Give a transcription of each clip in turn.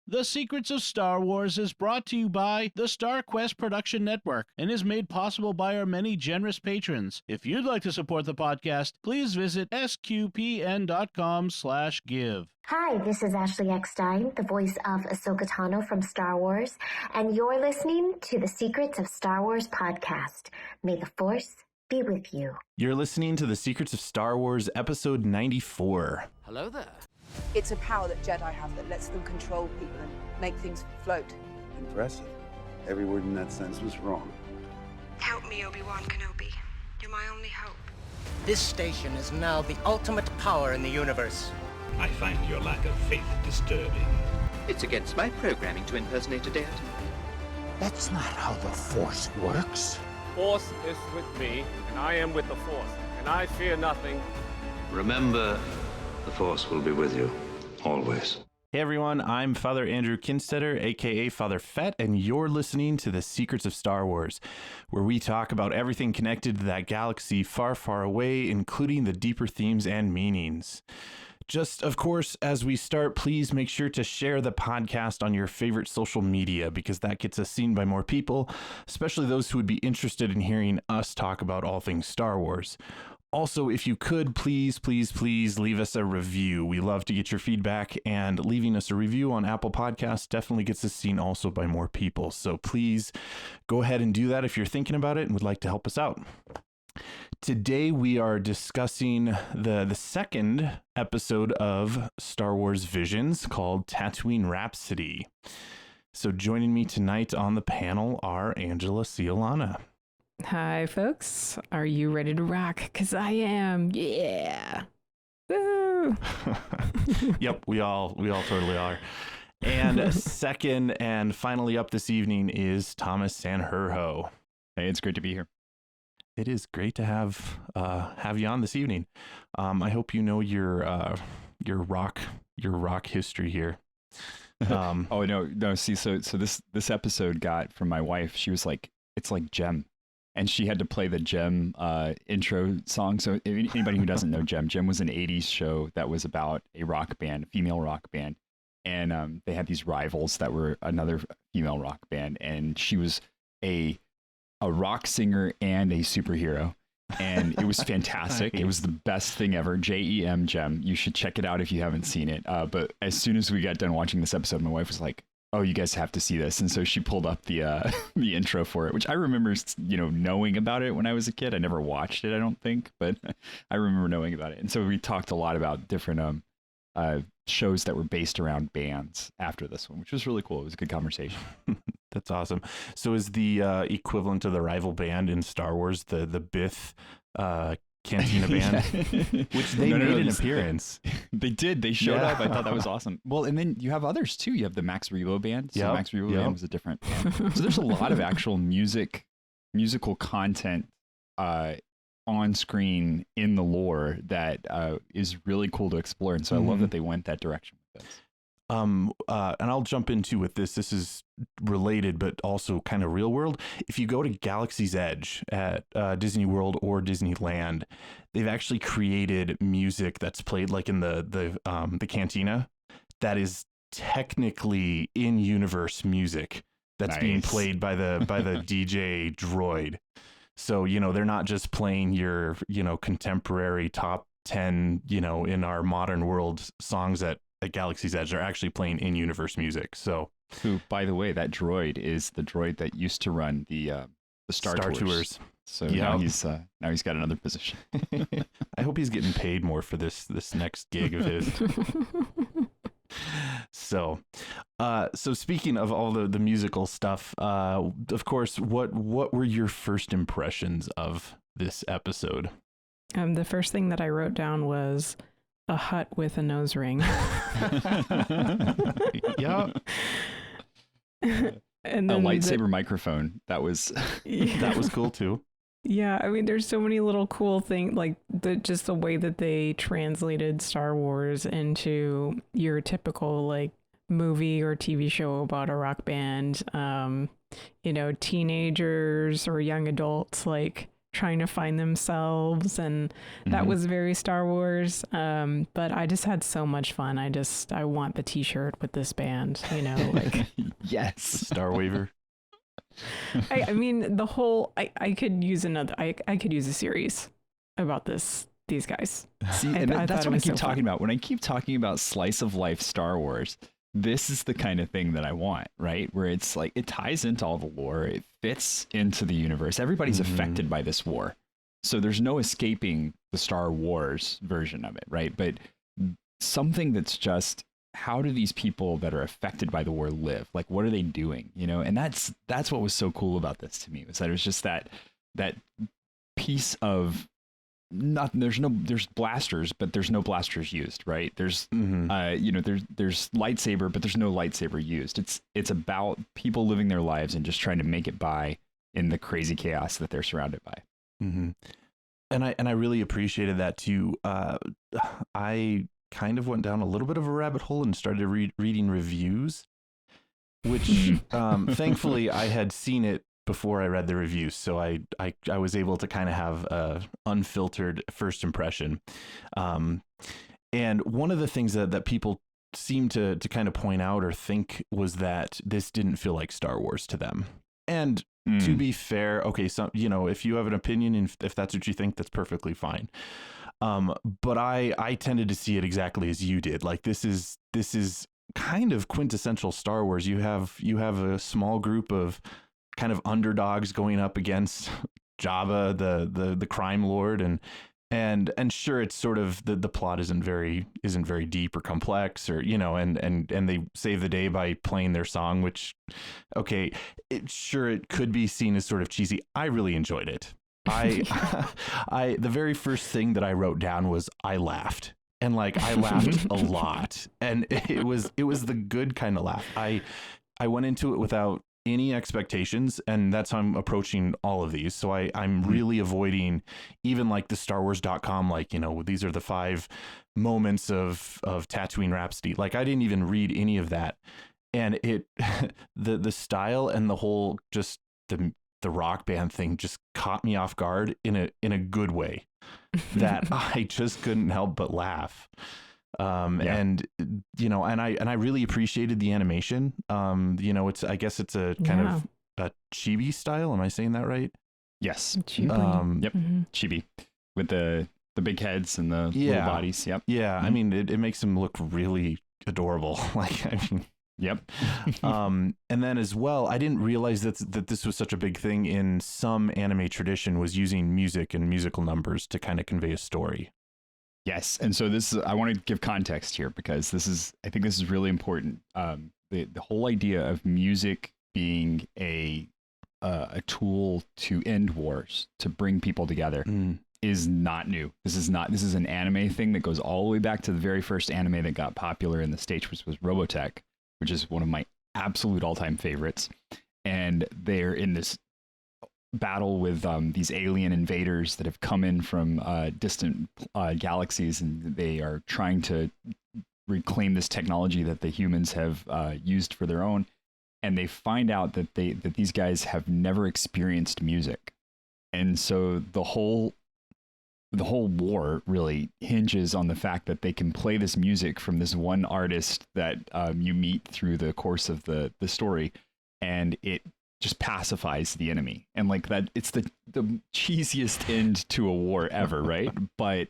The Secrets of Star Wars is brought to you by the Star Quest Production Network and is made possible by our many generous patrons. If you'd like to support the podcast, please visit sqpn.com/give. Hi, this is Ashley Eckstein, the voice of Ahsoka Tano from Star Wars, and you're listening to the Secrets of Star Wars podcast. May the Force be with you. You're listening to the Secrets of Star Wars, episode 94. Hello there. It's a power that Jedi have that lets them control people and make things float. Impressive. Every word in that sentence was wrong. Help me, Obi-Wan Kenobi. You're my only hope. This station is now the ultimate power in the universe. I find your lack of faith disturbing. It's against my programming to impersonate a deity. That's not how the Force works. Force is with me, and I am with the Force, and I fear nothing. Remember, the Force will be with you, always. Hey everyone, I'm Father Andrew Kinstetter, aka Father Fett, and you're listening to the Secrets of Star Wars, where we talk about everything connected to that galaxy far, far away, including the deeper themes and meanings. Just, of course, as we start, please make sure to share the podcast on your favorite social media, because that gets us seen by more people, especially those who would be interested in hearing us talk about all things Star Wars. Also, if you could, please leave us a review. We love to get your feedback, and leaving us a review on Apple Podcasts definitely gets us seen also by more people. So please go ahead and do that if you're thinking about it and would like to help us out. Today we are discussing the second episode of Star Wars Visions called Tatooine Rhapsody. So joining me tonight on the panel are Angela Ciolana. Hi, folks. Are you ready to rock? Because I am. Yeah. Woo! Yep, we all totally are. And second and finally up this evening is Thomas Sanjurjo. Hey, it's great to be here. It is great to have you on this evening. I hope you know your rock history here. Oh no. See, so this episode got from my wife. She was like, it's like Gem. And she had to play the Gem intro song. So anybody who doesn't know Gem was an 80s show that was about a rock band, a female rock band. And they had these rivals that were another female rock band. And she was a rock singer and a superhero. And it was fantastic. It was the best thing ever. Gem. You should check it out if you haven't seen it. But as soon as we got done watching this episode, my wife was like, oh, you guys have to see this. And so she pulled up the the intro for it, which I remember, knowing about it when I was a kid. I never watched it, I don't think, but I remember knowing about it. And so we talked a lot about different shows that were based around bands after this one, which was really cool. It was a good conversation. That's awesome. So is the equivalent of the rival band in Star Wars the Bith Cantina band, which they made an appearance. They did. They showed up. I thought that was awesome. Well, and then you have others too. You have the Max Rebo band. So Max Rebo band was a different band. So there's a lot of actual musical content on screen in the lore that is really cool to explore. And so I love that they went that direction with this. And I'll jump into with this. This is related, but also kind of real world. If you go to Galaxy's Edge at Disney World or Disneyland, they've actually created music that's played like in the cantina that is technically in-universe music that's being played by the DJ droid. So, they're not just playing your, contemporary top 10, in our modern world songs at Galaxy's Edge. Are actually playing in-universe music. So, who, by the way, that droid is the droid that used to run the Star Tours. So now he's got another position. I hope he's getting paid more for this next gig of his. So speaking of all the musical stuff, of course, what were your first impressions of this episode? The first thing that I wrote down was a hut with a nose ring. Yeah. And then a lightsaber microphone. That was cool too. Yeah, I mean, there's so many little cool things, like just the way that they translated Star Wars into your typical like movie or TV show about a rock band. Teenagers or young adults like trying to find themselves, and that was very Star Wars. But I just had so much fun. I want the T-shirt with this band, you know, like yes, Star Waver. I mean, the whole I could use I could use a series about these guys. See, and that's what I keep talking about. When I keep talking about slice of life Star Wars, this is the kind of thing that I want, right? Where it's like, it ties into all the lore. It fits into the universe. Everybody's affected by this war. So there's no escaping the Star Wars version of it, right? But something that's just, how do these people that are affected by the war live? Like, what are they doing? You know, and that's what was so cool about this to me, was that it was just that piece of, there's blasters, but there's no blasters used, right? There's there's lightsaber, but there's no lightsaber used. It's about people living their lives and just trying to make it by in the crazy chaos that they're surrounded by. And I really appreciated that too. I kind of went down a little bit of a rabbit hole and started reading reviews, which thankfully I had seen it before I read the reviews, so I was able to kind of have a unfiltered first impression. And one of the things that people seem to kind of point out or think was that this didn't feel like Star Wars to them. And to be fair, okay, so, you know, if you have an opinion and if that's what you think, that's perfectly fine. But I tended to see it exactly as you did. Like, this is kind of quintessential Star Wars. You have a small group of kind of underdogs going up against Jabba, the crime lord, and sure, it's sort of the plot isn't very deep or complex, or, you know, and they save the day by playing their song, which, okay, it could be seen as sort of cheesy. I really enjoyed it. The very first thing that I wrote down was I laughed, and like I laughed a lot, and it was the good kind of laugh. I went into it without any expectations, and that's how I'm approaching all of these. So I'm really avoiding even like the StarWars.com, like, you know, these are the 5 moments of Tatooine Rhapsody. Like, I didn't even read any of that, and it the style and the whole just the rock band thing just caught me off guard in a good way that I just couldn't help but laugh. And, you know, and I really appreciated the animation. You know, I guess it's a kind of a chibi style. Am I saying that right? Yes. Chibi. Yep. Chibi with the big heads and the little bodies. Yep. Yeah. I mean, it makes them look really adorable. Like, I mean, yep. And then as well, I didn't realize that this was such a big thing in some anime tradition, was using music and musical numbers to kind of convey a story. Yes. And so I want to give context here, because I think this is really important. The whole idea of music being a tool to end wars, to bring people together, is not new. This is an anime thing that goes all the way back to the very first anime that got popular in the States, which was Robotech, which is one of my absolute all-time favorites. And they're in this battle with these alien invaders that have come in from distant galaxies, and they are trying to reclaim this technology that the humans have used for their own. And they find out that these guys have never experienced music, and so the whole war really hinges on the fact that they can play this music from this one artist that you meet through the course of the story, and it just pacifies the enemy. And like that, it's the cheesiest end to a war ever, right? But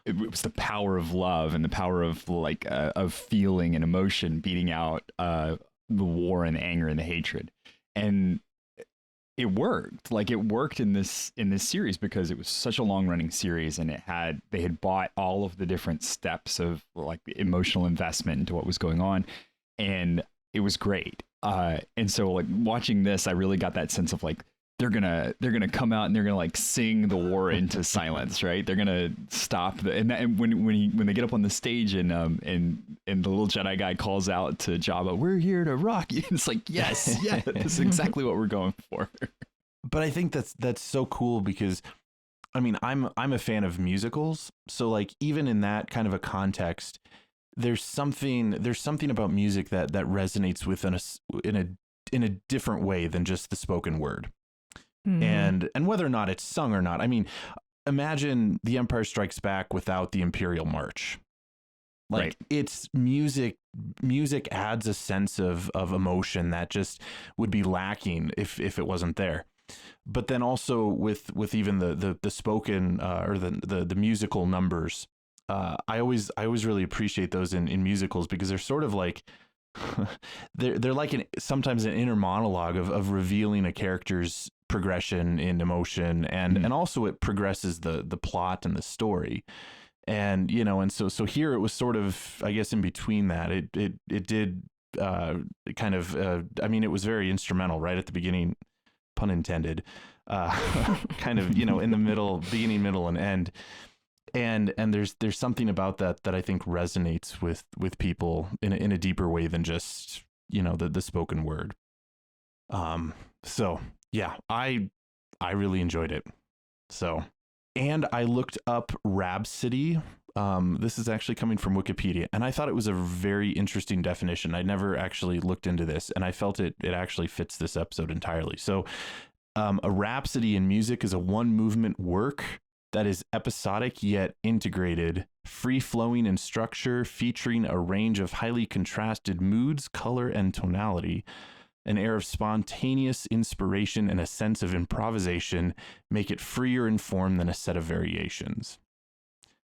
it was the power of love and the power of like of feeling and emotion beating out the war and the anger and the hatred. And it worked. Like, it worked in this series because it was such a long running series, and they had bought all of the different steps of like the emotional investment into what was going on, and it was great. And so like watching this, I really got that sense of like, they're gonna come out and they're gonna like sing the war into silence, right? They're gonna stop and when they get up on the stage and the little Jedi guy calls out to Jabba, "We're here to rock you." It's like, yes, yeah, that's exactly what we're going for. But I think that's so cool, because I mean, I'm a fan of musicals, so like even in that kind of a context, there's something about music that resonates within us in a different way than just the spoken word. and whether or not it's sung or not. I mean, imagine The Empire Strikes Back without the Imperial March. Like it's music adds a sense of emotion that just would be lacking if it wasn't there. But then also with even the spoken or the musical numbers, I always really appreciate those in musicals, because they're sort of like they're like sometimes an inner monologue of revealing a character's progression in emotion, and also it progresses the plot and the story. And, you know, and so here it was sort of, I guess, in between that. It did kind of, I mean, it was very instrumental right at the beginning, pun intended, kind of, you know, in the middle, beginning, middle, and end. And there's something about that I think resonates with people in a deeper way than just, you know, the spoken word. So yeah, I really enjoyed it. So. And I looked up Rhapsody. This is actually coming from Wikipedia, and I thought it was a very interesting definition. I never actually looked into this, and I felt it actually fits this episode entirely. So a rhapsody in music is a one-movement work that is episodic yet integrated, free-flowing in structure, featuring a range of highly contrasted moods, color, and tonality. An air of spontaneous inspiration and a sense of improvisation make it freer in form than a set of variations.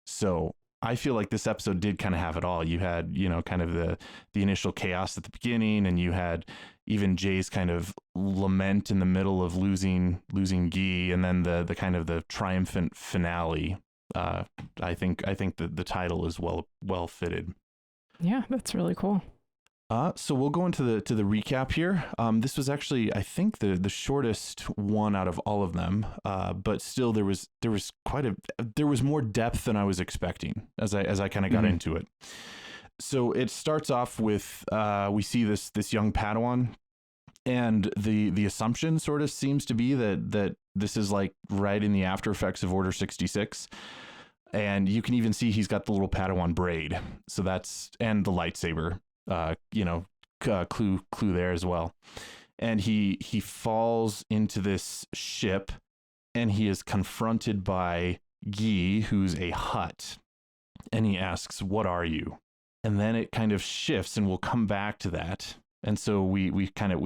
So I feel like this episode did kind of have it all. You had, you know, kind of the initial chaos at the beginning, and you had even Jay's kind of lament in the middle of losing Guy, and then the kind of the triumphant finale. I think the title is well fitted. Yeah, that's really cool. So we'll go into the recap here. This was actually, I think, the shortest one out of all of them. But still, there was more depth than I was expecting as I kind of got into it. So it starts off with we see this young Padawan, and the assumption sort of seems to be that this is like right in the after effects of Order 66. And you can even see he's got the little Padawan braid. So and the lightsaber. Clue there as well. And he falls into this ship, and he is confronted by Guy, who's a Hutt, and he asks, "What are you?" And then it kind of shifts, and we'll come back to that. And so we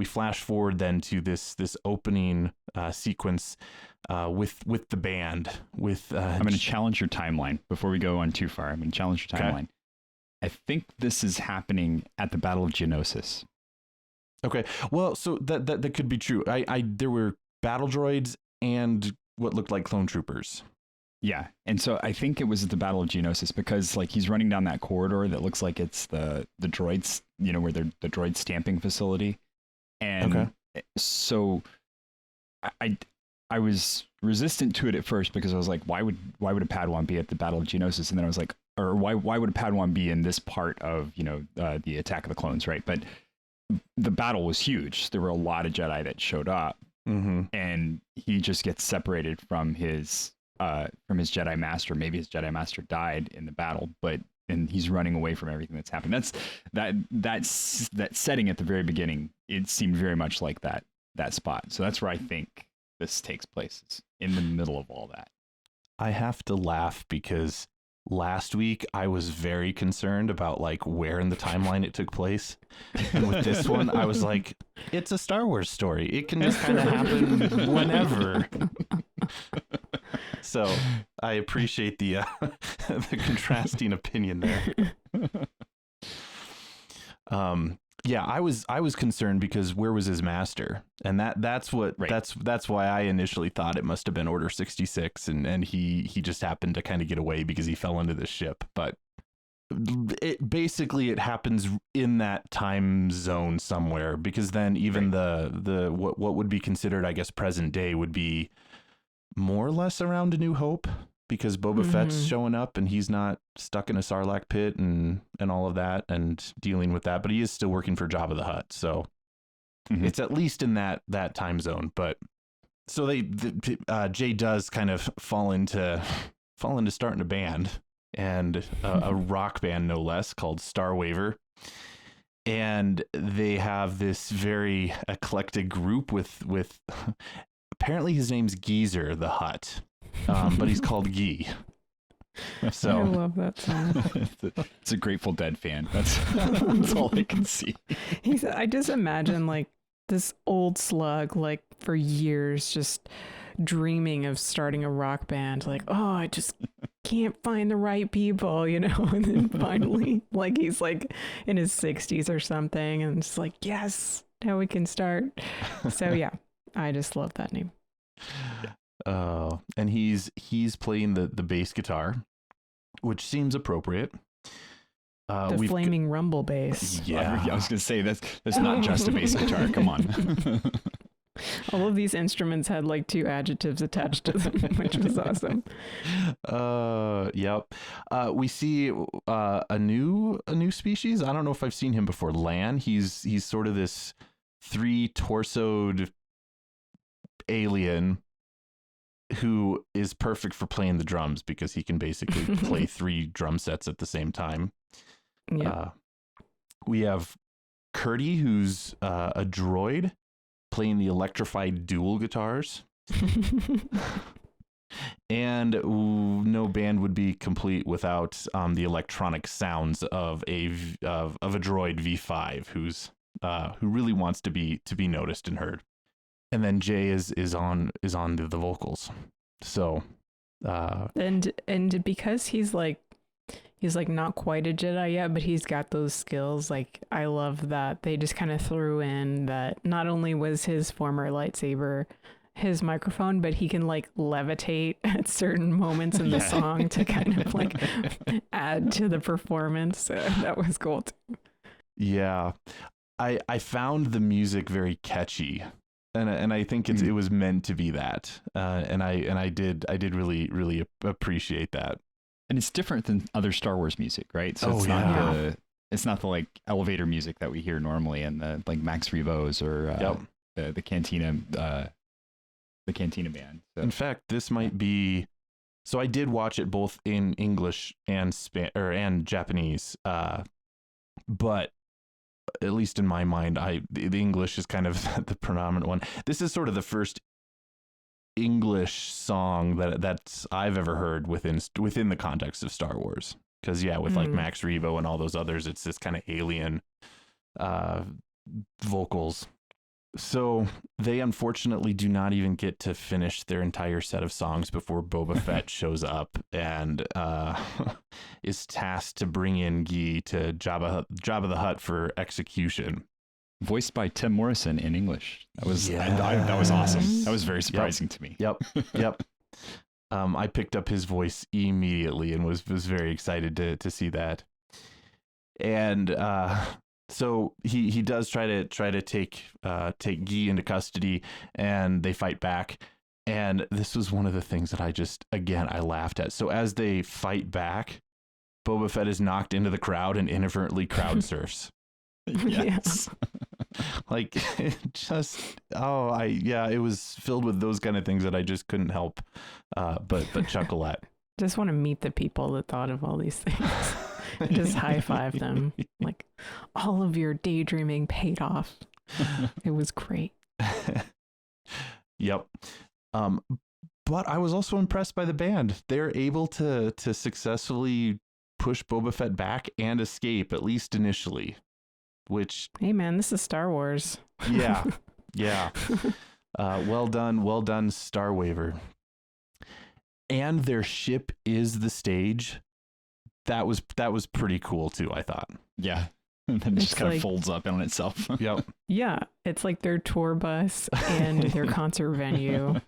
flash forward then to this opening sequence with the band. I'm going to challenge your timeline before we go on too far. I'm going to challenge your timeline. Okay. I think this is happening at the Battle of Geonosis. Okay, well, so that could be true. There were battle droids and what looked like clone troopers. Yeah, and so I think it was at the Battle of Geonosis, because like he's running down that corridor that looks like it's the droids, you know, where they're the droid stamping facility. And so I was resistant to it at first, because I was like, why would a Padawan be at the Battle of Geonosis? And then I was like, or why would a Padawan be in this part of, you know, the Attack of the Clones, right? But the battle was huge. There were a lot of Jedi that showed up, and he just gets separated from his Jedi Master. Maybe his Jedi Master died in the battle, and he's running away from everything that's happened. That setting at the very beginning. It seemed very much like that spot. So that's where I think this takes place. It's in the middle of all that. I have to laugh because last week I was very concerned about like where in the timeline it took place, and with this one I was like, it's a Star Wars story, it can just kind of happen whenever. So I appreciate the contrasting opinion there. Yeah, I was concerned because where was his master? And that's why I initially thought it must have been Order 66, and he just happened to kind of get away because he fell into this ship. But it happens in that time zone somewhere, because then even the what would be considered, I guess, present day would be more or less around A New Hope, because Boba Fett's showing up and he's not stuck in a Sarlacc pit and all of that and dealing with that, but he is still working for Jabba the Hutt. So it's at least in that time zone. But so Jay does kind of fall into starting a band, and a rock band no less, called Star Waver. And they have this very eclectic group with apparently his name's Geezer the Hutt, but he's called Gee. So I love that song. It's a Grateful Dead fan. That's all I can see. I just imagine like this old slug, like for years, just dreaming of starting a rock band. Like, oh, I just can't find the right people, you know. And then finally, like he's like in his 60s or something, and it's like, yes, now we can start. So yeah, I just love that name. And he's playing the bass guitar, which seems appropriate. The flaming rumble bass. Yeah, I was gonna say that's not just a bass guitar. Come on. All of these instruments had like 2 adjectives attached to them, which was awesome. Yep. We see a new species. I don't know if I've seen him before. Lan. He's sort of this 3-torsoed alien who is perfect for playing the drums because he can basically play 3 drum sets at the same time. Yeah. We have Curdy, who's a droid playing the electrified dual guitars. And no band would be complete without the electronic sounds of a droid V5 who really wants to be noticed and heard. And then Jay is on the vocals. So and because he's like not quite a Jedi yet, but he's got those skills. Like, I love that they just kind of threw in that not only was his former lightsaber his microphone, but he can like levitate at certain moments in the song to kind of like add to the performance. So that was cool too. Yeah, I found the music very catchy, and I think it was meant to be that. And I did really appreciate that. And it's different than other Star Wars music, right? So it's not the like elevator music that we hear normally in the like Max Rebo's or the Cantina band. So. In fact, this might be. So I did watch it both in English and Japanese, but at least in my mind, the English is kind of the predominant one. This is sort of the first English song that I've ever heard within the context of Star Wars, because with like Max Rebo and all those others, it's this kind of alien vocals. So they unfortunately do not even get to finish their entire set of songs before Boba Fett shows up and is tasked to bring in Gee to Jabba the Hutt for execution. Voiced by Tim Morrison in English. That was that was awesome. That was very surprising to me. Yep. I picked up his voice immediately and was very excited to see that. And so he does try to take Gee into custody, and they fight back. And this was one of the things that I laughed at. So as they fight back, Boba Fett is knocked into the crowd and inadvertently crowd surfs. Yes. Like it was filled with those kind of things that I just couldn't help but chuckle at. Just want to meet the people that thought of all these things. Just high five them. Like, all of your daydreaming paid off. It was great. Yep. But I was also impressed by the band. They're able to successfully push Boba Fett back and escape, at least initially. Which, hey man, this is Star Wars. Yeah. Well done, Star Waver. And their ship is the stage. That was pretty cool too, I thought. Yeah. And then it just kind of folds up on itself. Yep. Yeah, it's like their tour bus and their concert venue.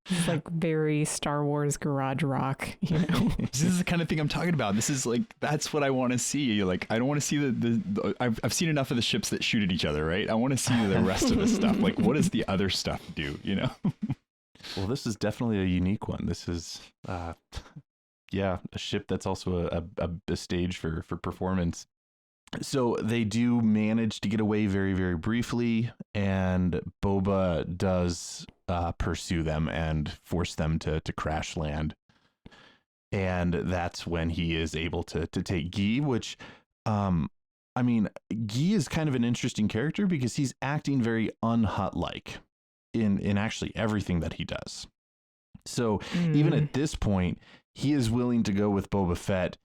It's like very Star Wars garage rock, you know. This is the kind of thing I'm talking about. This is like, that's what I want to see. Like, I don't want to see the I've seen enough of the ships that shoot at each other, right? I want to see the rest of the stuff. Like, what does the other stuff do, you know? Well, this is definitely a unique one. This is, a ship that's also a stage for performance. So they do manage to get away very, very briefly, and Boba does pursue them and force them to crash land. And that's when he is able to take Gee, which, Gee is kind of an interesting character because he's acting very un-Hutt-like. in actually everything that he does. So even at this point, he is willing to go with Boba Fett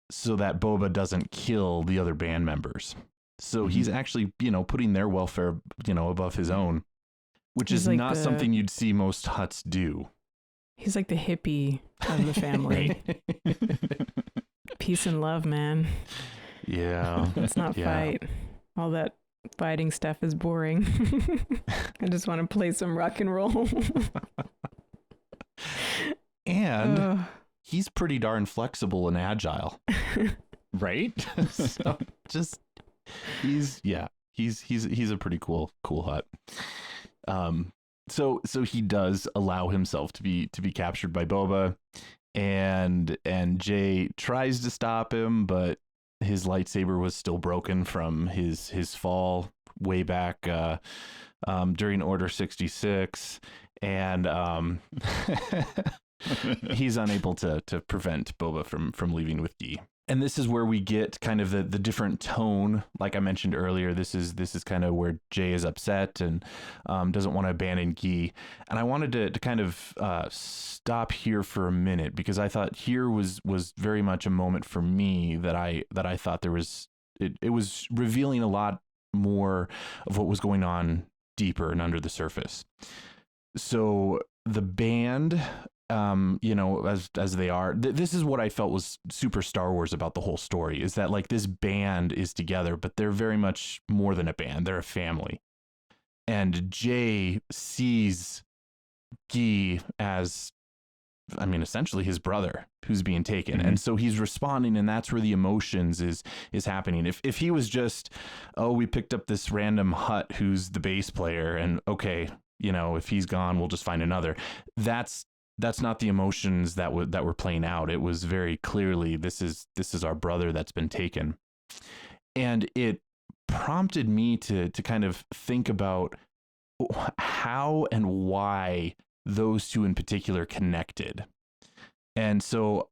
so that Boba doesn't kill the other band members. So he's actually, putting their welfare, above his own, which is like not something you'd see most Hutts do. He's like the hippie of the family. Peace and love, man. Yeah. Let's not fight. All that fighting stuff is boring. I just want to play some rock and roll. And he's pretty darn flexible and agile. Right? So just he's a pretty cool Hutt. So he does allow himself to be captured by Boba, and Jay tries to stop him, but his lightsaber was still broken from his fall way back during Order 66, and he's unable to prevent Boba from leaving with Guy. And this is where we get kind of the different tone. Like I mentioned earlier, this is kind of where Jay is upset and doesn't want to abandon Guy. And I wanted to kind of stop here for a minute, because I thought here was very much a moment for me that I thought there was it was revealing a lot more of what was going on deeper and under the surface. So the band, as they are, this is what I felt was super Star Wars about the whole story, is that like this band is together, but they're very much more than a band. They're a family. And Jay sees Guy as, essentially his brother who's being taken. And so he's responding, and that's where the emotions is happening. If he was just, we picked up this random Hutt who's the bass player, and okay, if he's gone, we'll just find another. That's not the emotions that were playing out. It was very clearly, this is our brother that's been taken. And it prompted me to kind of think about how and why those two in particular connected. And so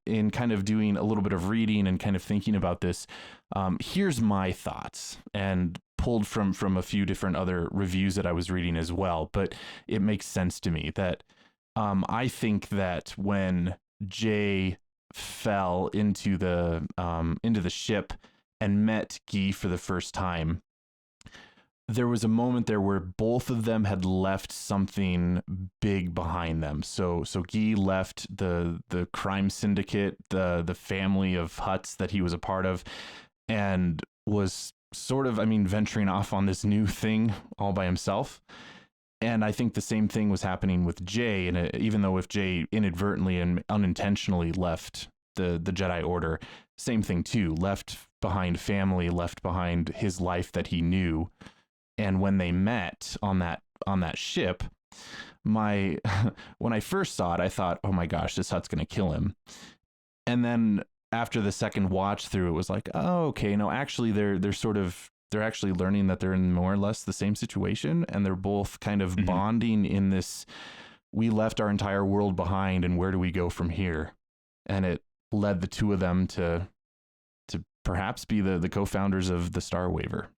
in kind of doing a little bit of reading and kind of thinking about this, here's my thoughts, and pulled from a few different other reviews that I was reading as well. But it makes sense to me that I think that when Jay fell into the ship and met Guy for the first time, there was a moment there where both of them had left something big behind them. So Guy left the crime syndicate, the family of Hutts that he was a part of, and was sort of, venturing off on this new thing all by himself. And I think the same thing was happening with Jay. And even though if Jay inadvertently and unintentionally left the Jedi Order, same thing too, left behind family, left behind his life that he knew. And when they met on that ship, when I first saw it, I thought, oh my gosh, this Hutt's going to kill him. And then after the second watch through, it was like, oh, okay, no, actually they're actually learning that they're in more or less the same situation, and they're both kind of bonding in this, we left our entire world behind, and where do we go from here? And it led the two of them to perhaps be the co-founders of the Star Waver.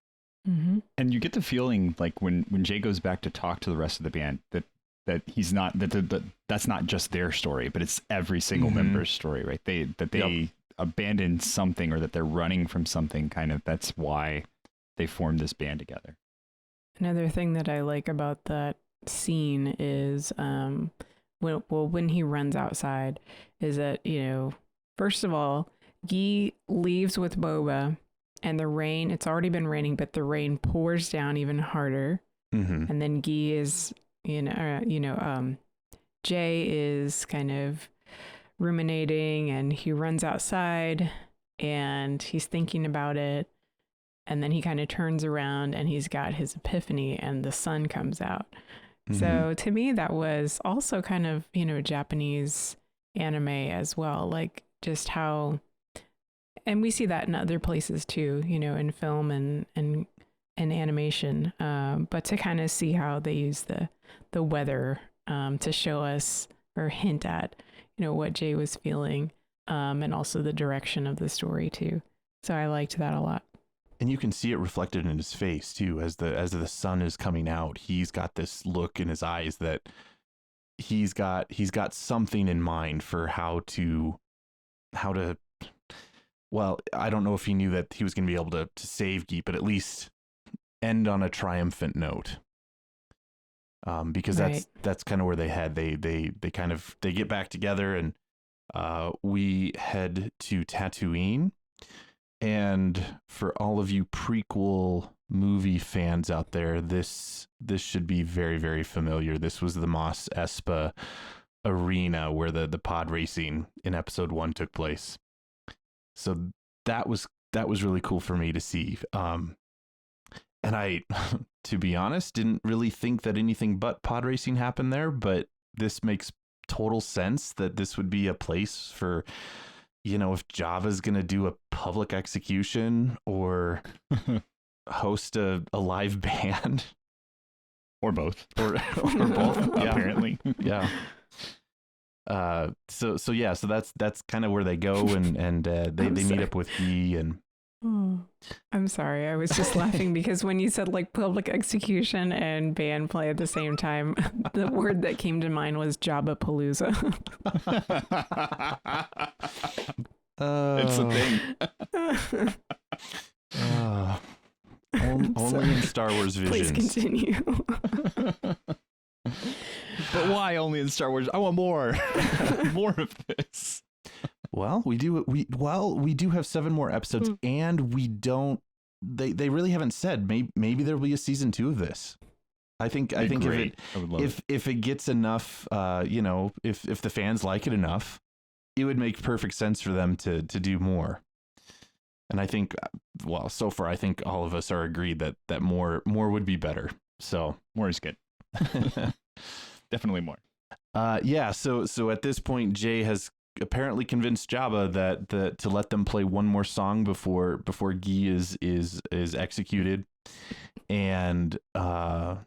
And you get the feeling like when Jay goes back to talk to the rest of the band that he's not, that's not just their story, but it's every single member's story, right? They abandoned something, or that they're running from something, kind of. That's why they formed this band together. Another thing that I like about that scene is when he runs outside, is that, first of all, Guy leaves with Boba, and the rain, it's already been raining, but the rain pours down even harder. And then Guy is, Jay is kind of ruminating, and he runs outside and he's thinking about it. And then he kind of turns around and he's got his epiphany, and the sun comes out. So to me, that was also kind of, Japanese anime as well, like just how, and we see that in other places too, in film and animation, but to kind of see how they use the weather to show us or hint at, what Jay was feeling, and also the direction of the story too. So I liked that a lot. And you can see it reflected in his face too, as the sun is coming out. He's got this look in his eyes that he's got something in mind for how to. Well, I don't know if he knew that he was going to be able to save Guy, but at least end on a triumphant note. Because that's kind of where they head. They get back together, and we head to Tatooine. And for all of you prequel movie fans out there, this should be very, very familiar. This was the Mos Espa arena where the pod racing in episode 1 took place. So that was really cool for me to see. And I, to be honest, didn't really think that anything but pod racing happened there, but this makes total sense that this would be a place for, if Jabba's going to do a public execution or host a live band. Or both. Or both, apparently. Yeah. So that's kind of where they go, and they meet up with Guy, and I'm sorry, I was just laughing because when you said like public execution and band play at the same time, the word that came to mind was Jabba-palooza. It's a thing. Only in Star Wars visions. Please continue. But why only in Star Wars? I want more. More of this. Well, we do have 7 more episodes, and we don't. They really haven't said. Maybe there'll be a season 2 of this. I think if it gets enough, if the fans like it enough, it would make perfect sense for them to do more. And I think, so far, I think all of us are agreed that more would be better. So more is good. Definitely more. So at this point, Jay has apparently convinced Jabba that to let them play one more song before Guy is executed. And to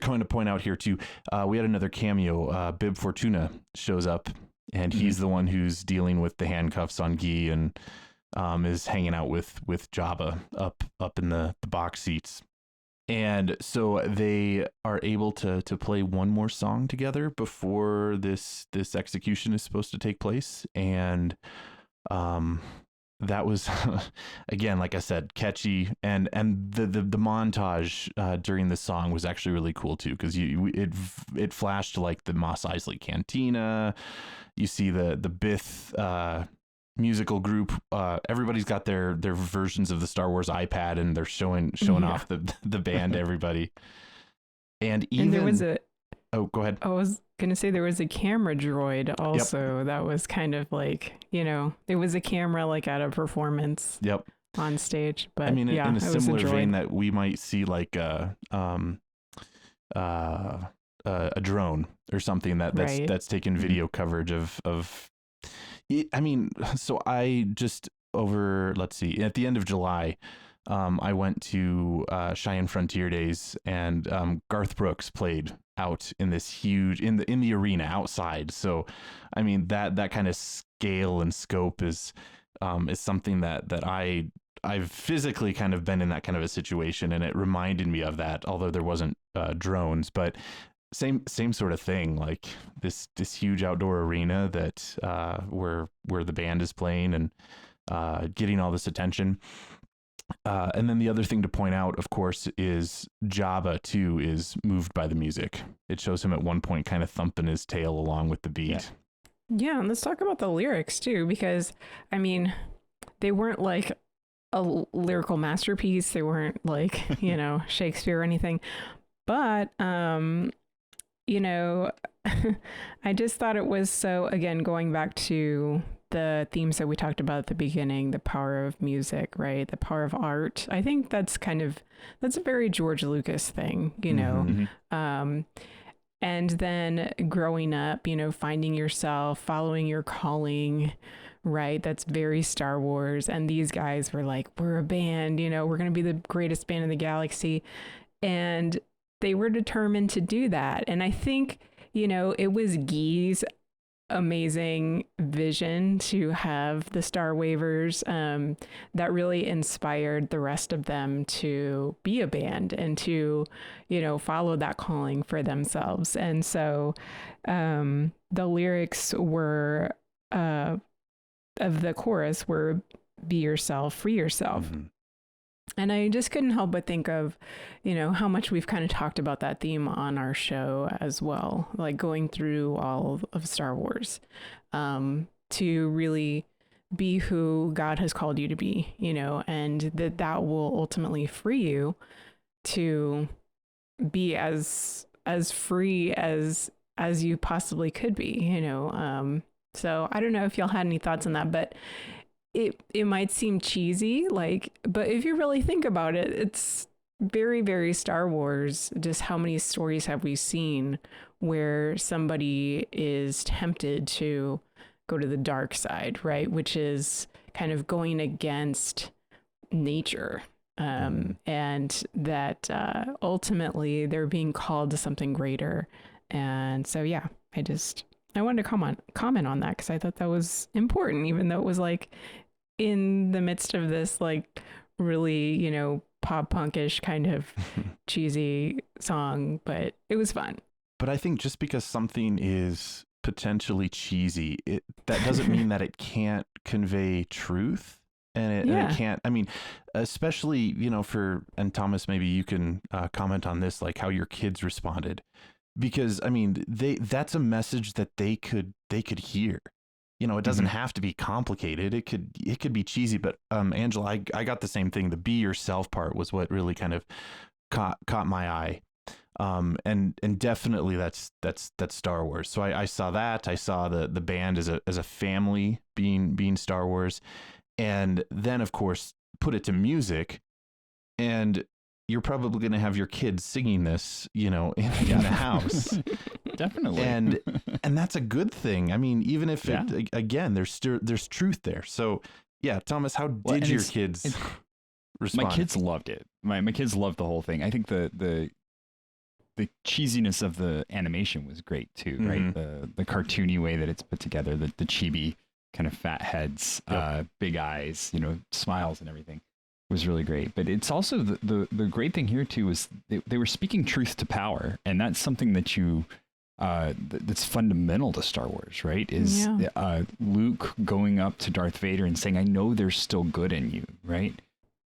kind of point out here too, we had another cameo. Bib Fortuna shows up, and he's the one who's dealing with the handcuffs on Guy, and is hanging out with Jabba up in the box seats. And so they are able to play one more song together before this execution is supposed to take place. And that was, again, like I said, catchy. And the montage during the song was actually really cool too, because it flashed to like the Mos Eisley Cantina. You see the Bith musical group. Everybody's got their versions of the Star Wars iPad, and they're showing off the band to everybody. And there was go ahead. I was gonna say there was a camera droid also. Yep. That was kind of like, it was a camera like at a performance. Yep. On stage, but I mean, in a similar vein that we might see like a drone or something that's taking video coverage of. I mean, so I just let's see, at the end of July, I went to Cheyenne Frontier Days, and Garth Brooks played out in this huge in the arena outside. So, I mean, that kind of scale and scope is something that I've physically kind of been in that kind of a situation, and it reminded me of that. Although there wasn't drones, but same sort of thing, like this huge outdoor arena that where the band is playing and getting all this attention. And then the other thing to point out, of course, is Jabba too is moved by the music. It shows him at one point kind of thumping his tail along with the beat. Yeah, and let's talk about the lyrics too, because I mean, they weren't like a lyrical masterpiece. They weren't like, Shakespeare or anything, but I just thought it was so, again, going back to the themes that we talked about at the beginning, the power of music, right? The power of art. I think that's a very George Lucas thing, Mm-hmm. And then growing up, finding yourself, following your calling, right? That's very Star Wars. And these guys were like, we're a band, we're going to be the greatest band in the galaxy. And they were determined to do that. And I think, it was Guy's amazing vision to have the Star Wavers that really inspired the rest of them to be a band and to, follow that calling for themselves. And so the lyrics were of the chorus were "Be yourself, free yourself." Mm-hmm. And I just couldn't help but think of, how much we've kind of talked about that theme on our show as well, like going through all of Star Wars, to really be who God has called you to be, and that will ultimately free you to be as free as you possibly could be, So I don't know if y'all had any thoughts on that, but it might seem cheesy, but if you really think about it, it's very, very Star Wars. Just how many stories have we seen where somebody is tempted to go to the dark side, right? Which is kind of going against nature. And that ultimately they're being called to something greater. And so, yeah, I wanted to comment on that because I thought that was important, even though it was in the midst of this really, pop punkish kind of cheesy song, but it was fun. But I think just because something is potentially cheesy, that doesn't mean that it can't convey truth. And it can't, especially, and Thomas, maybe you can comment on this, how your kids responded. Because that's a message that they could hear. It doesn't have to be complicated. It could be cheesy. But Angela, I got the same thing. The "be yourself" part was what really kind of caught my eye. And definitely that's Star Wars. So I saw that. I saw the band as a family being Star Wars, and then of course put it to music, and you're probably going to have your kids singing this, in the house. Definitely. And that's a good thing. Even if again, there's truth there. So yeah, Thomas, how did your kids respond? My kids loved it. My kids loved the whole thing. I think the cheesiness of the animation was great too, right? The cartoony way that it's put together, the chibi kind of fat heads, big eyes, smiles and everything. Was really great. But it's also the great thing here too is they were speaking truth to power, and that's something that that's fundamental to Star Wars, right? Is Luke going up to Darth Vader and saying, "I know there's still good in you," right?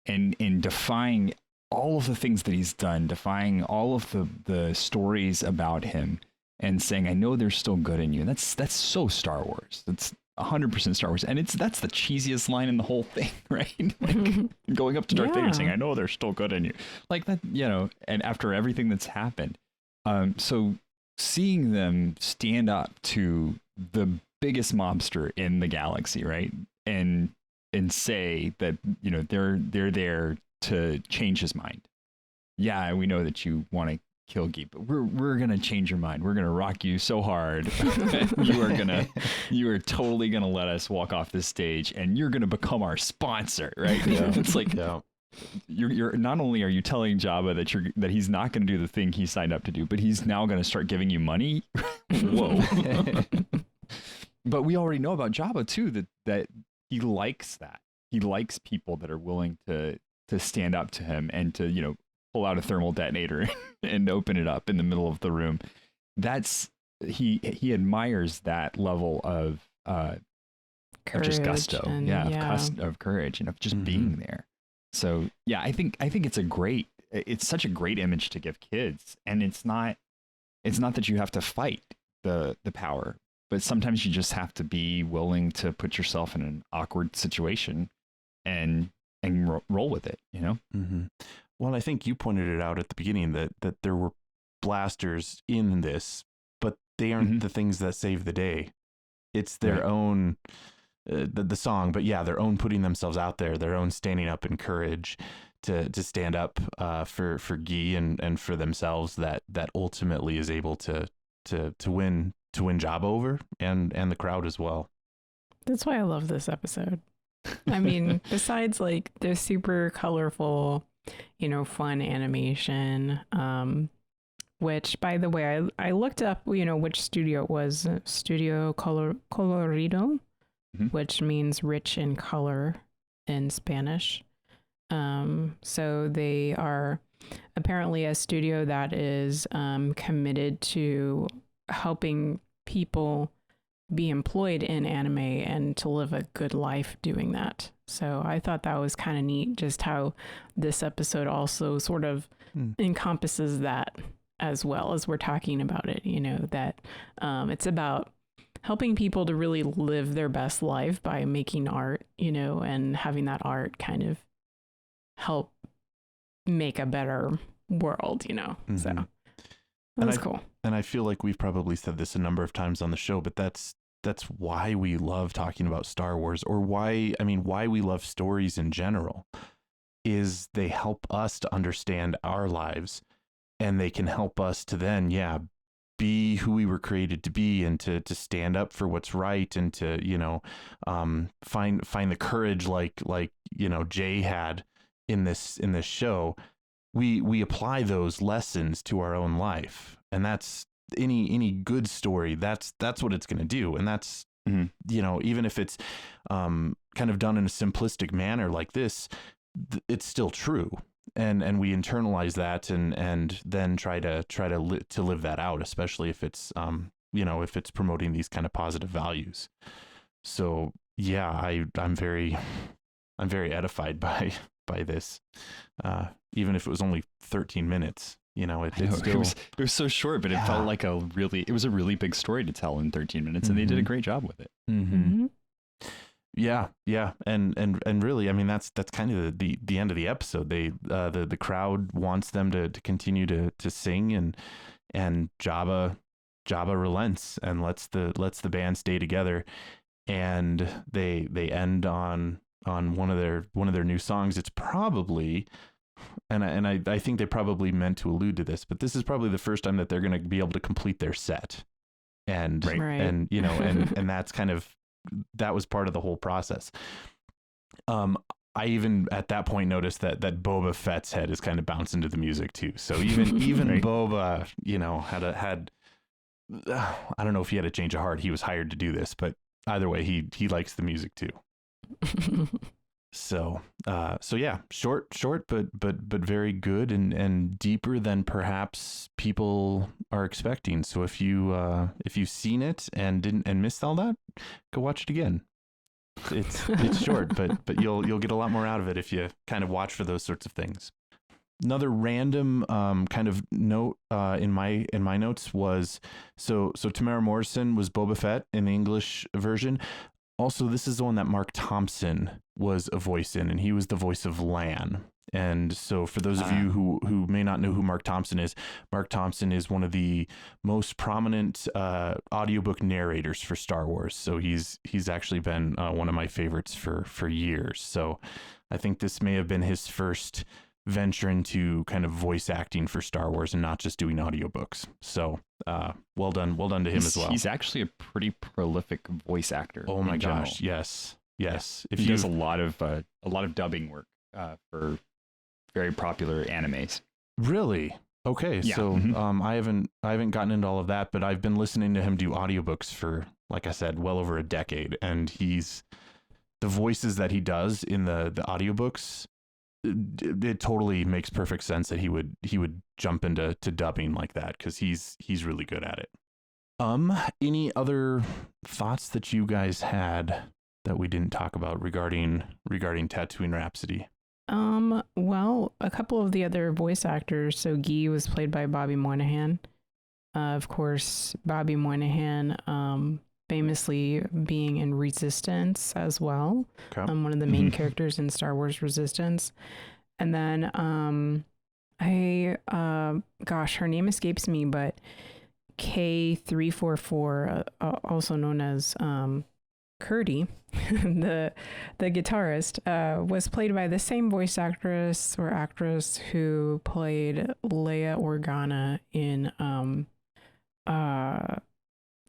And defying all of the things that he's done, defying all of the stories about him, and saying, "I know there's still good in you." And that's so Star Wars. That's 100% Star Wars, and that's the cheesiest line in the whole thing, right? Going up to Darth Vader saying, "I know there's still good in you," that, and after everything that's happened, so seeing them stand up to the biggest mobster in the galaxy, right, and say that they're there to change his mind. Yeah, we know that you want to kill Geek, but we're gonna change your mind. We're gonna rock you so hard. you are totally gonna let us walk off this stage, and you're gonna become our sponsor, right? It's you're not only are you telling Jabba that he's not gonna do the thing he signed up to do, but he's now gonna start giving you money. Whoa! But we already know about Jabba too that he likes that. He likes people that are willing to stand up to him and to pull out a thermal detonator and open it up in the middle of the room. He admires that level of just gusto, of courage and of just being there. So yeah, I think it's such a great image to give kids, and it's not that you have to fight the power, but sometimes you just have to be willing to put yourself in an awkward situation and roll with it, Mm-hmm. Well, I think you pointed it out at the beginning that there were blasters in this, but they aren't the things that save the day. It's their own, the song, but yeah, their own putting themselves out there, their own standing up in courage to stand up for Guy and for themselves that ultimately is able to win Jabba over and the crowd as well. That's why I love this episode. Besides the super colorful, fun animation, which, by the way, I looked up, which studio it was. Studio Colorido, which means rich in color in Spanish. So they are apparently a studio that is committed to helping people be employed in anime and to live a good life doing that. So I thought that was kind of neat, just how this episode also sort of encompasses that as well as we're talking about it, that it's about helping people to really live their best life by making art, and having that art kind of help make a better world, So that's cool. And I feel like we've probably said this a number of times on the show, but that's why we love talking about Star Wars, or why we love stories in general, is they help us to understand our lives, and they can help us to then, be who we were created to be, and to stand up for what's right, and to, find the courage like Jay had in this show. We apply those lessons to our own life, and that's any good story. That's what it's going to do. And that's, even if it's kind of done in a simplistic manner like this, it's still true. And we internalize that and then try to live that out, especially if it's, if it's promoting these kind of positive values. So yeah, I'm very edified by this, even if it was only 13 minutes. It was so short, but it felt like it was a really big story to tell in 13 minutes, and they did a great job with it. Yeah. And really, that's kind of the end of the episode. They, the crowd wants them to continue to sing, and Jabba relents and lets the band stay together. And they end on one of their new songs. It's probably, and I think they probably meant to allude to this, but this is probably the first time that they're going to be able to complete their set. And, and that's kind of, that was part of the whole process. I even at that point noticed that Boba Fett's head is kind of bouncing to the music too. So even right. Boba, had I don't know if he had a change of heart. He was hired to do this, but either way, he likes the music too. So yeah, short, but very good and deeper than perhaps people are expecting. So if you've seen it and missed all that, go watch it again. It's short, but you'll get a lot more out of it if you kind of watch for those sorts of things. Another random kind of note in my notes was so Tamara Morrison was Boba Fett in the English version. Also, this is the one that Mark Thompson was a voice in, and he was the voice of Lan. And so for those of you who may not know who Mark Thompson is one of the most prominent audiobook narrators for Star Wars. So he's actually been one of my favorites for years. So I think this may have been his first venture into kind of voice acting for Star Wars and not just doing audiobooks. So well done to him as well. He's actually a pretty prolific voice actor. Oh my gosh, yes. If he does a lot of dubbing work for very popular animes. Really? Okay, yeah. So I haven't gotten into all of that, but I've been listening to him do audiobooks for, like I said, well over a decade, and the voices that he does in the audiobooks, it totally makes perfect sense that he would jump into dubbing like that, because he's really good at it. Any other thoughts that you guys had that we didn't talk about regarding Tatooine Rhapsody? Well, a couple of the other voice actors. So Guy was played by Bobby Moynihan. Of course, Bobby Moynihan, famously being in Resistance as well. Okay. One of the main characters in Star Wars Resistance. And then, her name escapes me, but K344, also known as, Curdy, the guitarist, was played by the same voice actress who played Leia Organa in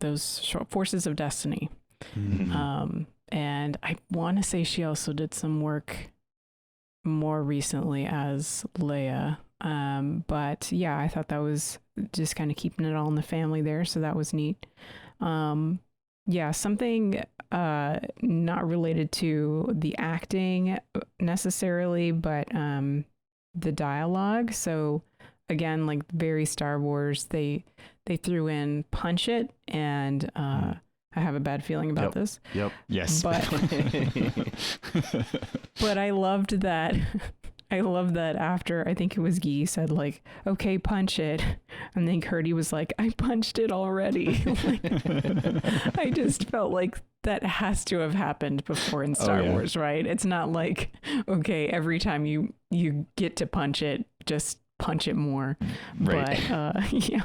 those Forces of Destiny. Mm-hmm. And I want to say she also did some work more recently as Leia. But yeah, I thought that was just kind of keeping it all in the family there. So that was neat. Yeah, something not related to the acting necessarily, but the dialogue. So again, like very Star Wars, they threw in punch it, and I have a bad feeling about this. Yep. Yes. But but I loved that. I love that after, I think it was Guy said like, okay, punch it. And then Curdy was like, I punched it already. Like, I just felt like that has to have happened before in Star Wars, right? It's not like, okay, every time you get to punch it, just punch it more. Right. But yeah,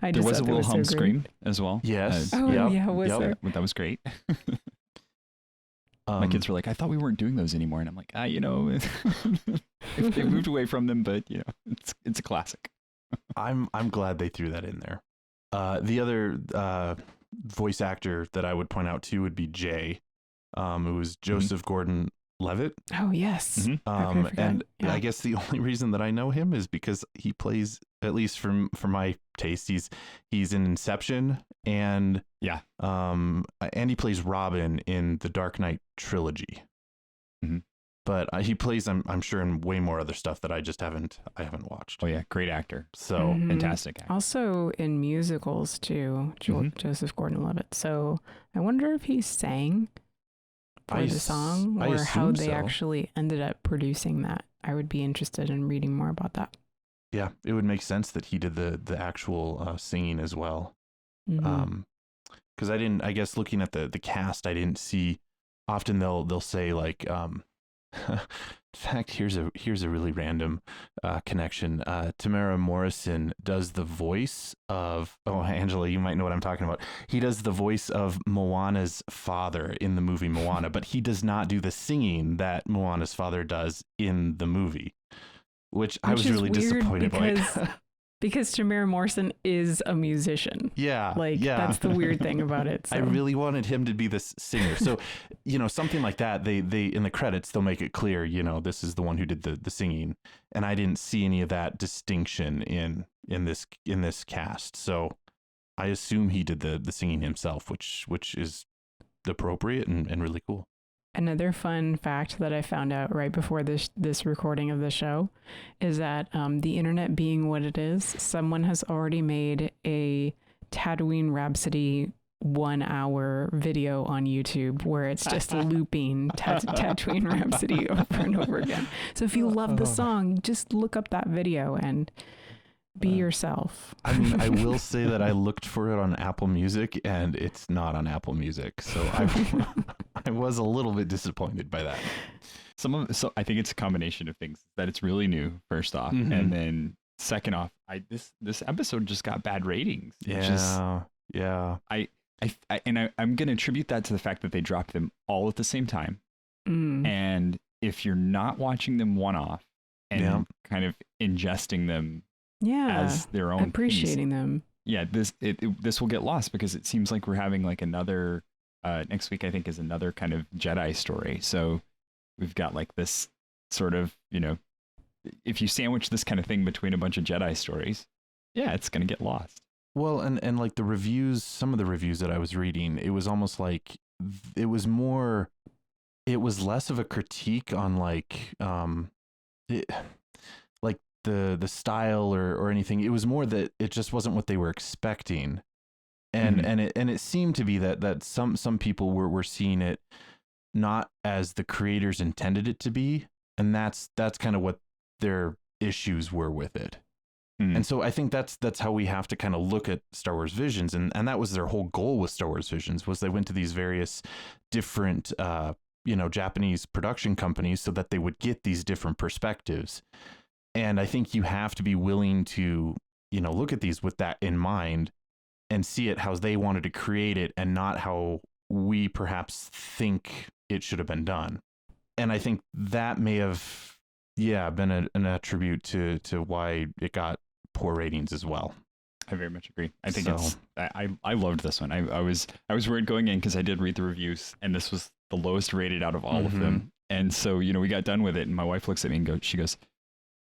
I there just was a thought that Wilhelm so great. scream as well. Yes. Was there? That was great. My kids were like, I thought we weren't doing those anymore. And I'm like, if they moved away from them, but it's a classic. I'm glad they threw that in there. The other voice actor that I would point out too would be Jay, who was Joseph Gordon-Levitt. Oh yes. And I guess the only reason that I know him is because he plays, at least for my taste, he's in Inception, and and he plays Robin in the Dark Knight trilogy. Mm-hmm. But he plays, I'm sure, in way more other stuff that I haven't watched. Oh yeah, great actor. So fantastic actor. Also in musicals too, Joseph Gordon-Levitt. So I wonder if he sang for the song, or how they actually ended up producing that. I would be interested in reading more about that. Yeah, it would make sense that he did the actual singing as well. Because I guess looking at the cast, I didn't see. Often they'll say like, in fact, here's a really random connection. Tamara Morrison does the voice of, Angela, you might know what I'm talking about. He does the voice of Moana's father in the movie Moana, but he does not do the singing that Moana's father does in the movie, which I was really disappointed by. Because Tamara Morrison is a musician. Yeah. That's the weird thing about it. So. I really wanted him to be this singer. So, something like that, they in the credits, they'll make it clear, this is the one who did the singing. And I didn't see any of that distinction in this cast. So I assume he did the singing himself, which is appropriate and really cool. Another fun fact that I found out right before this recording of the show is that the internet being what it is, someone has already made a Tatooine Rhapsody 1 hour video on YouTube where it's just looping Tatooine Rhapsody over and over again. So if you love the song, just look up that video and be yourself. I mean, I will say that I looked for it on Apple Music and it's not on Apple Music. So I was a little bit disappointed by that. So I think it's a combination of things, that it's really new, first off. Mm-hmm. And then second off, this episode just got bad ratings. Yeah. I'm going to attribute that to the fact that they dropped them all at the same time. And if you're not watching them one off and kind of ingesting them as their own, appreciating them. Yeah, this will get lost because it seems like we're having like another next week, I think, is another kind of Jedi story. So we've got like this sort of, if you sandwich this kind of thing between a bunch of Jedi stories, it's going to get lost. Well, and like the reviews, some of the reviews that I was reading, it was almost like it was less of a critique on like the style or anything. It was more that it just wasn't what they were expecting. And it seemed to be that some people were seeing it not as the creators intended it to be, and that's kind of what their issues were with it. And so I think that's how we have to kind of look at Star Wars Visions, and that was their whole goal with Star Wars Visions, was they went to these various different Japanese production companies so that they would get these different perspectives. And I think you have to be willing to look at these with that in mind and see it how they wanted to create it and not how we perhaps think it should have been done. And I think that may have, been an attribute to why it got poor ratings as well. I very much agree. I think I loved this one. I was worried going in because I did read the reviews and this was the lowest rated out of all of them. And so, we got done with it and my wife looks at me and she goes,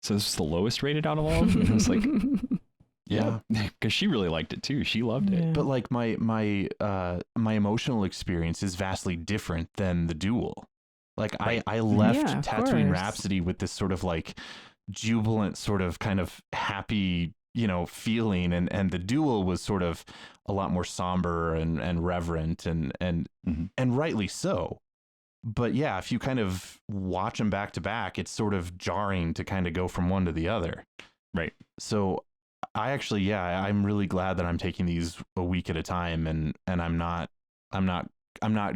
so this is the lowest rated out of all of them? And I was like, yeah, because she really liked it too. She loved it. But like my emotional experience is vastly different than the duel. Like I left Tatooine Rhapsody with this sort of like jubilant, sort of kind of happy, feeling, and the duel was sort of a lot more somber and reverent and rightly so. But yeah, if you kind of watch them back to back, it's sort of jarring to kind of go from one to the other. Right. So I actually, I'm really glad that I'm taking these a week at a time, and I'm not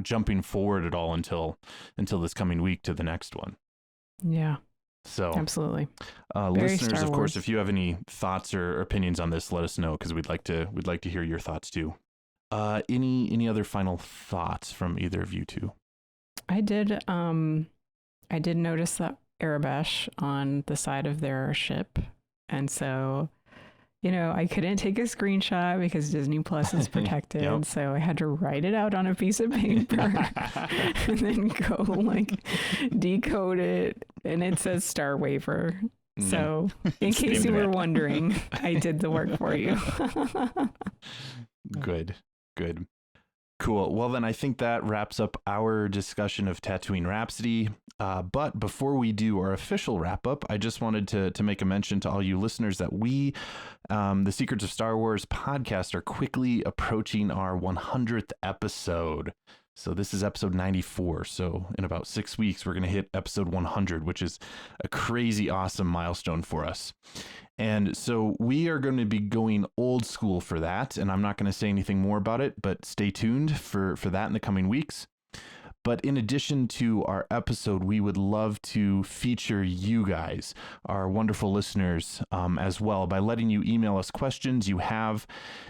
jumping forward at all until this coming week to the next one. Yeah. So absolutely. Listeners, of course, if you have any thoughts or opinions on this, let us know, because we'd like to hear your thoughts too. Any other final thoughts from either of you two? I did notice that Arabash on the side of their ship, and so I couldn't take a screenshot because Disney Plus is protected. Yep. So I had to write it out on a piece of paper and then go decode it. And it says Star Waiver. So in case you were wondering, I did the work for you. Good. Cool. Well, then I think that wraps up our discussion of Tatooine Rhapsody. But before we do our official wrap up, I just wanted to make a mention to all you listeners that we, the Secrets of Star Wars podcast, are quickly approaching our 100th episode. So this is episode 94. So in about 6 weeks, we're going to hit episode 100, which is a crazy awesome milestone for us. And so we are going to be going old school for that. And I'm not going to say anything more about it, but stay tuned for that in the coming weeks. But in addition to our episode, we would love to feature you guys, our wonderful listeners, as well, by letting you email us questions you have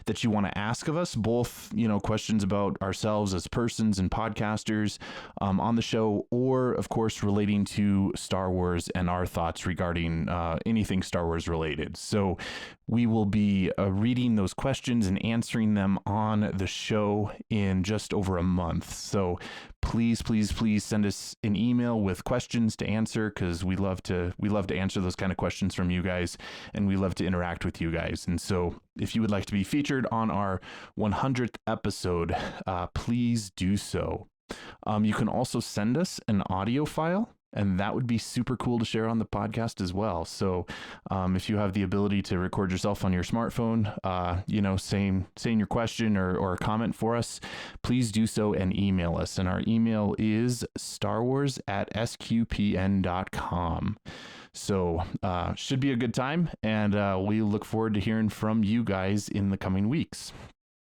that you want to ask of us, both, questions about ourselves as persons and podcasters on the show, or, of course, relating to Star Wars and our thoughts regarding anything Star Wars related. So we will be reading those questions and answering them on the show in just over a month. So please send us an email with questions to answer, because we love to answer those kind of questions from you guys, and we love to interact with you guys. And so if you would like to be featured on our 100th episode, please do so. You can also send us an audio file, and that would be super cool to share on the podcast as well. So if you have the ability to record yourself on your smartphone, saying your question or a comment for us, please do so and email us. And our email is starwars@sqpn.com. So should be a good time. And we look forward to hearing from you guys in the coming weeks.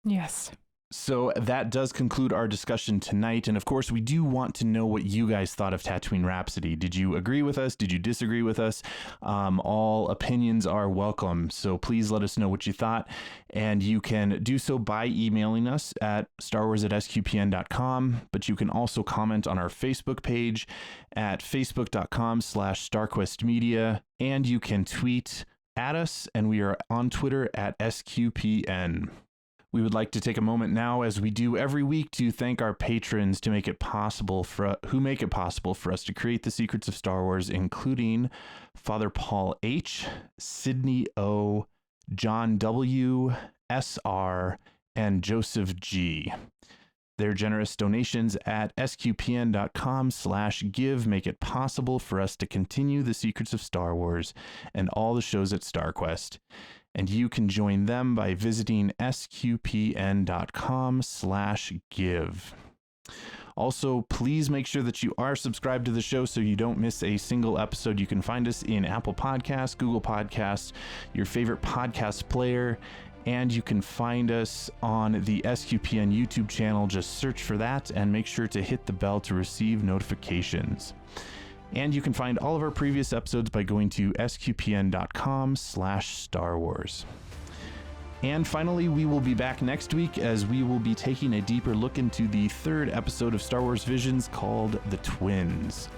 Yes. So that does conclude our discussion tonight. And of course, we do want to know what you guys thought of Tatooine Rhapsody. Did you agree with us? Did you disagree with us? All opinions are welcome. So please let us know what you thought. And you can do so by emailing us at starwars@sqpn.com. But you can also comment on our Facebook page at facebook.com/StarQuestMedia. And you can tweet at us. And we are on Twitter at SQPN. We would like to take a moment now, as we do every week, to thank our patrons who make it possible for us to create the Secrets of Star Wars, including Father Paul H., Sydney O., John W., SR, and Joseph G. Their generous donations at sqpn.com/give make it possible for us to continue the Secrets of Star Wars and all the shows at StarQuest. And you can join them by visiting sqpn.com/give. Also, please make sure that you are subscribed to the show so you don't miss a single episode. You can find us in Apple Podcasts, Google Podcasts, your favorite podcast player, and you can find us on the SQPN YouTube channel. Just search for that and make sure to hit the bell to receive notifications. And you can find all of our previous episodes by going to sqpn.com/Star Wars. And finally, we will be back next week, as we will be taking a deeper look into the third episode of Star Wars Visions, called The Twins.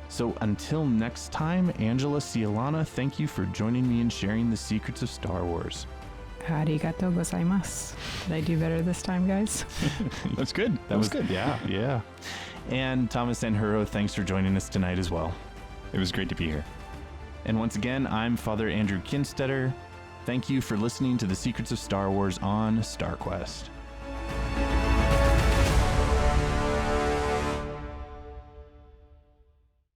So until next time, Angela Cialana, thank you for joining me and sharing the Secrets of Star Wars. Arigato gozaimasu. Did I do better this time, guys? That's good. That was good. Yeah. And Thomas Sanjuro, thanks for joining us tonight as well. It was great to be here. And once again, I'm Father Andrew Kinstetter. Thank you for listening to the Secrets of Star Wars on StarQuest.